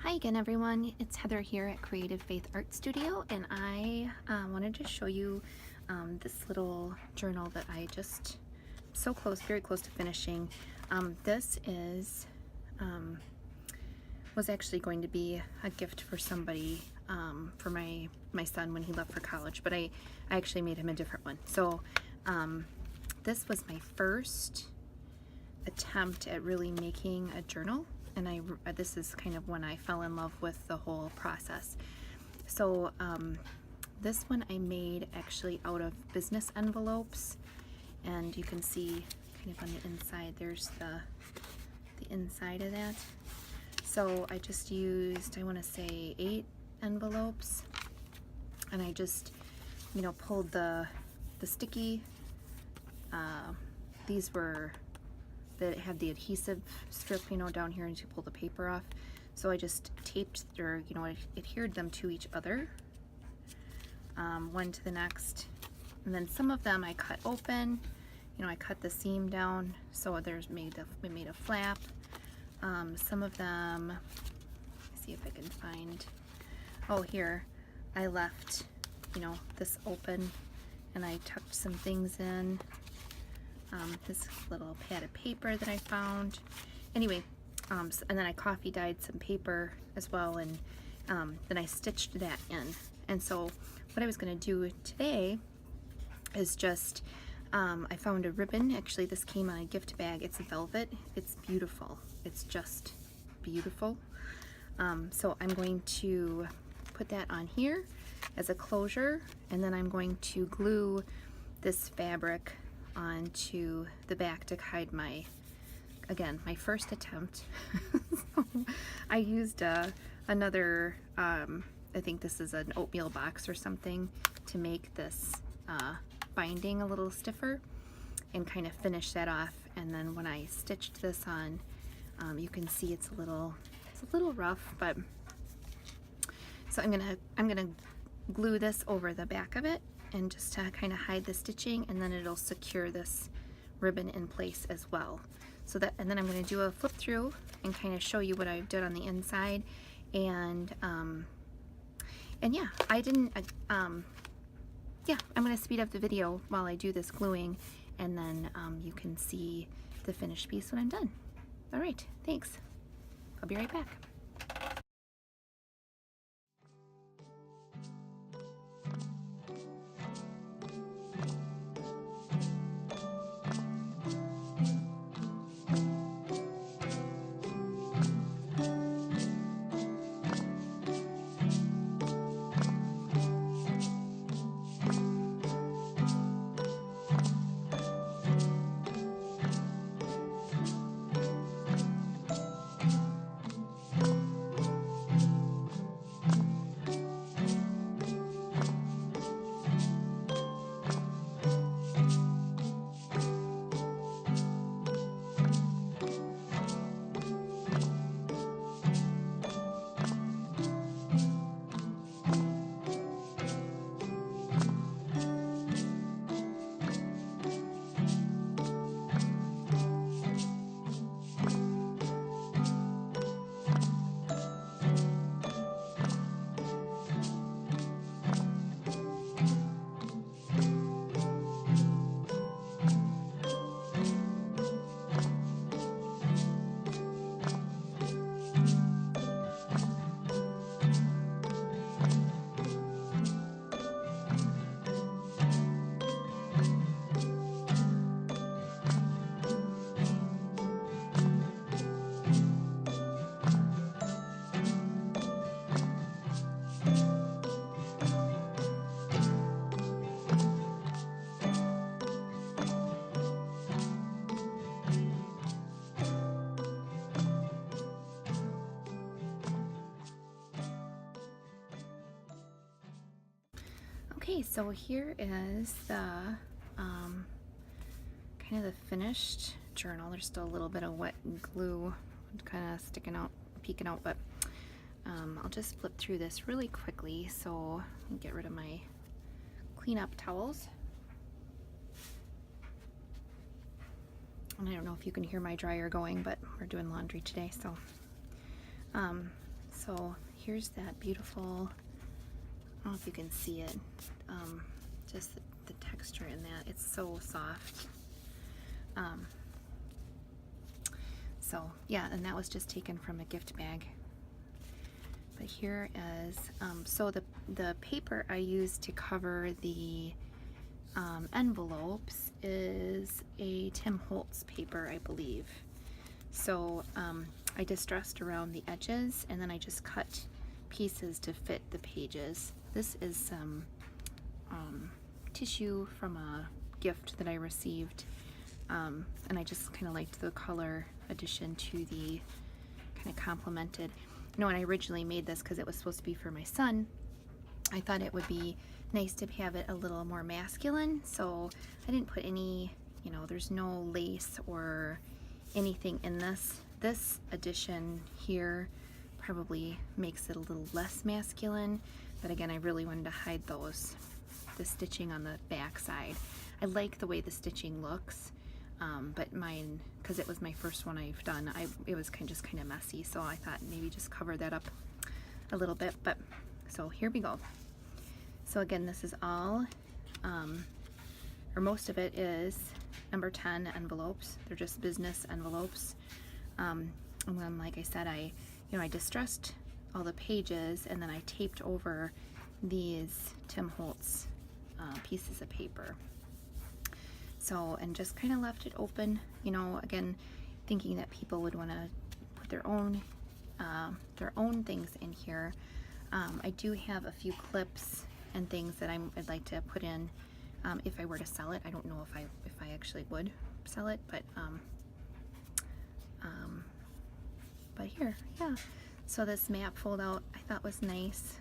Hi again, everyone. It's Heather here at Creative Faith Art Studio, and I wanted to show you this little journal that I just very close to finishing. This was actually going to be a gift for somebody, for my son when he left for college, but I actually made him a different one. So this was my first attempt at really making a journal. And this is kind of when I fell in love with the whole process. So this one I made actually out of business envelopes, and you can see kind of on the inside there's the inside of that. So I just used, I want to say 8 envelopes, and I just pulled the sticky, these were that it had the adhesive strip, down here, and to pull the paper off. So I just taped, or adhered them to each other, one to the next. And then some of them I cut open. I cut the seam down, so we made a flap. Some of them, let's see if I can find. Oh, here I left, this open, and I tucked some things in. This little pad of paper that I found. Anyway, and then I coffee dyed some paper as well, and then I stitched that in. And so what I was going to do today is just, I found a ribbon. Actually, this came on a gift bag. It's velvet. It's beautiful. It's just beautiful. So I'm going to put that on here as a closure, and then I'm going to glue this fabric onto the back to hide my first attempt. So I used another, I think this is an oatmeal box or something, to make this binding a little stiffer and kind of finish that off. And then when I stitched this on, you can see it's a little rough, but so I'm gonna glue this over the back of it, and just to kind of hide the stitching, and then it'll secure this ribbon in place as well. So that, and then I'm going to do a flip through and kind of show you what I've done on the inside. And yeah, I'm going to speed up the video while I do this gluing, and then you can see the finished piece when I'm done. All right, thanks. I'll be right back. Okay, so here is the kind of the finished journal. There's still a little bit of wet glue kind of sticking out, peeking out, but I'll just flip through this really quickly so I can get rid of my cleanup towels. And I don't know if you can hear my dryer going, but we're doing laundry today, so So here's that beautiful, I don't know if you can see it, just the texture in that. It's so soft. So yeah, and that was just taken from a gift bag. But here is, so the paper I used to cover the envelopes is a Tim Holtz paper, I believe. So I distressed around the edges, and then I just cut pieces to fit the pages. This is some tissue from a gift that I received, and I just kind of liked the color addition to the, kind of complemented. You know, when I originally made this, because it was supposed to be for my son, I thought it would be nice to have it a little more masculine, so I didn't put any, you know, there's no lace or anything in this. This addition here probably makes it a little less masculine, but again, I really wanted to hide the stitching on the back side. I like the way the stitching looks, but mine, because it was my first one I've done, it was just kind of messy, so I thought maybe just cover that up a little bit. But so here we go. So again, this is all, or most of it is number 10 envelopes. They're just business envelopes. And then, like I said, I distressed all the pages, and then I taped over these Tim Holtz pieces of paper. So, and just kind of left it open, you know, again, thinking that people would want to put their own things in here. I do have a few clips and things that I'd like to put in if I were to sell it. I don't know if I actually would sell it, but here, yeah. So this map fold out I thought was nice.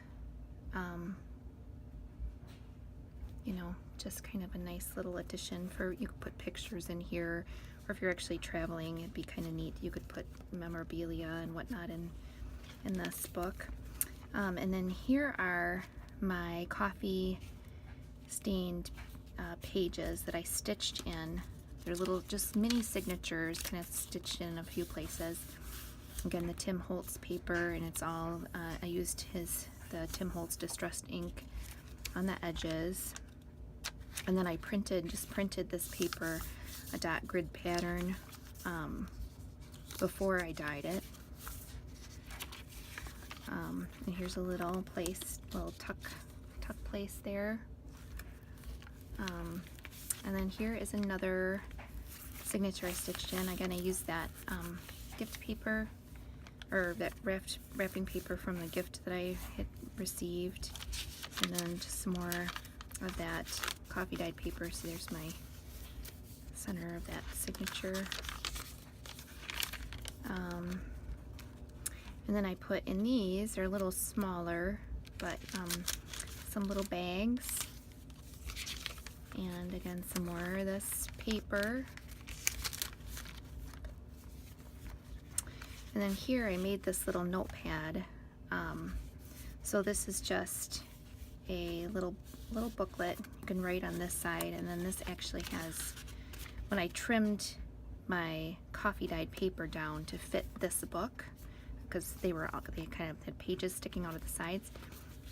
You know, just kind of a nice little addition for, you could put pictures in here, or if you're actually traveling, it'd be kind of neat. You could put memorabilia and whatnot in this book. And then here are my coffee stained pages that I stitched in. They're little, just mini signatures, kind of stitched in a few places. Again, the Tim Holtz paper, and it's all, I used the Tim Holtz distressed ink on the edges. And then I just printed this paper, a dot grid pattern, before I dyed it. And here's a little tuck place there. And then here is another signature I stitched in. Again, I used that gift paper, or that wrapping paper from the gift that I had received, and then just some more of that coffee dyed paper. So there's my center of that signature. And then I put in these, they're a little smaller, but some little bags. And again, some more of this paper. And then here I made this little notepad. So this is just a little booklet. You can write on this side, and then this actually has, when I trimmed my coffee dyed paper down to fit this book, because they kind of had pages sticking out of the sides,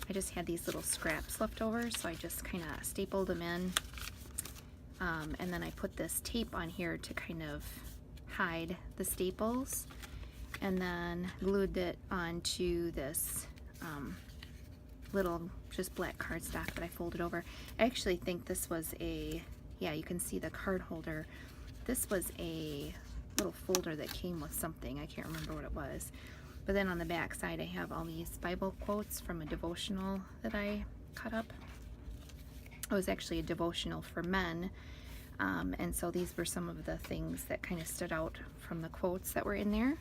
I just had these little scraps left over, so I just kind of stapled them in, and then I put this tape on here to kind of hide the staples, and then glued it onto this little just black cardstock that I folded over. I actually think this was yeah, you can see the card holder. This was a little folder that came with something. I can't remember what it was. But then on the back side, I have all these Bible quotes from a devotional that I cut up. It was actually a devotional for men. And so these were some of the things that kind of stood out from the quotes that were in there.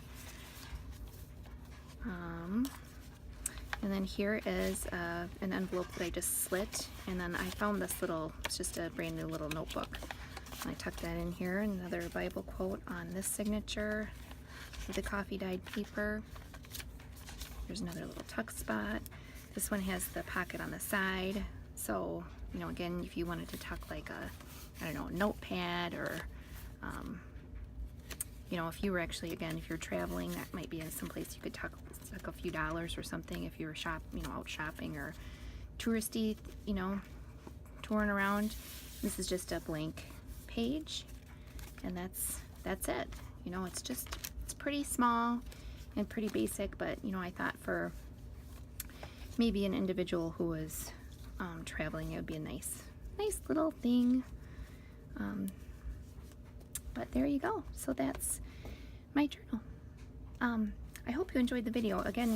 And then here is an envelope that I just slit, and then I found this it's just a brand new little notebook. And I tucked that in here, another Bible quote on this signature with the coffee dyed paper. There's another little tuck spot. This one has the pocket on the side, so, you know, again, if you wanted to tuck like a, I don't know, notepad, or, you know, if you were actually, again, if you're traveling, that might be in some place you could tuck like a few dollars or something if you were out shopping or touristy, touring around. This is just a blank page, and that's it. It's pretty small and pretty basic, but I thought for maybe an individual who was traveling, it would be a nice little thing. But there you go. So that's my journal. I hope you enjoyed the video. Again,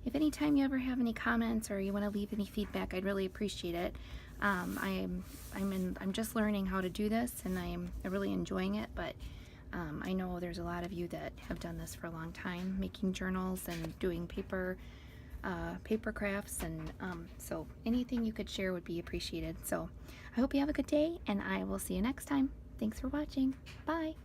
if anytime you ever have any comments or you want to leave any feedback, I'd really appreciate it. I'm just learning how to do this, and I'm really enjoying it, but I know there's a lot of you that have done this for a long time, making journals and doing paper crafts, and so anything you could share would be appreciated. So I hope you have a good day, and I will see you next time. Thanks for watching. Bye.